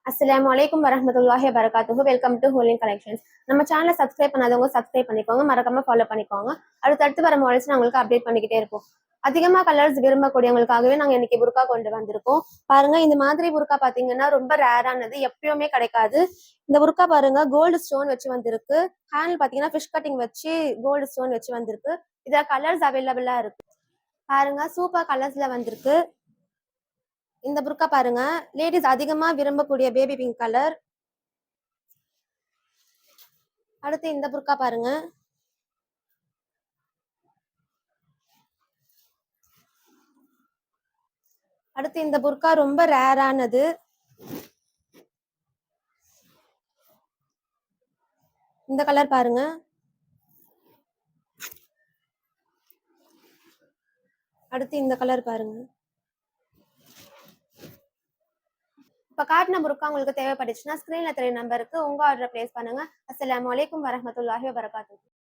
அஸ்ஸலாமு அலைக்கும் வரஹ்மத்துல்லாஹி வபரகாத்துஹு. வெல்கம் டு ஹோலிங் கலெக்ஷன்ஸ். நம்ம சேனலை சப்ஸ்கிரைப் பண்ணாதவங்க சப்ஸ்கிரைப் பண்ணிக்கோங்க, மறக்காம ஃபாலோ பண்ணிக்கோங்க. அடுத்தடுத்து வர மாடல்ஸ் நான் உங்களுக்கு அப்டேட் பண்ணிக்கிட்டே இருப்போம். அதிகமா கலர்ஸ் விரும்பக்கூடியவங்களுக்காகவே நாங்க இன்னைக்கு புர்கா கொண்டு வந்திருக்கோம். பாருங்க, இந்த மாதிரி புர்கா பாத்தீங்கன்னா ரொம்ப ரேரானது, எப்பயுமே கிடைக்காது. இந்த புர்கா பாருங்க, கோல்டு ஸ்டோன் வச்சு வந்திருக்கு. ஹேண்டில் பாத்தீங்கன்னா ஃபிஷ் கட்டிங் வச்சு கோல்டு ஸ்டோன் வச்சு வந்திருக்கு. இதுல கலர்ஸ் அவைலபிளா இருக்கு. பாருங்க, சூப்பர் கலர்ஸ்ல வந்திருக்கு. இந்த புர்கா பாருங்க, லேடிஸ் அதிகமா விரும்பக்கூடிய பேபி பிங்க் கலர். அடுத்து இந்த புர்கா பாருங்க, அடுத்து இந்த புர்கா ரொம்ப ரேரானது. இந்த கலர் பாருங்க. அடுத்து இந்த கலர் பாருங்க. இப்ப காட்டின புர்கா உங்களுக்கு தேவைப்பட்டுச்சுன்னா ஸ்கிரீன்ல தெரிய நம்பருக்கு உங்க ஆர்டர் பிளேஸ் பண்ணுங்க. அஸ்ஸலாமு அலைக்கும் வரஹ்மத்துல்லாஹி வபரகாத்துஹு.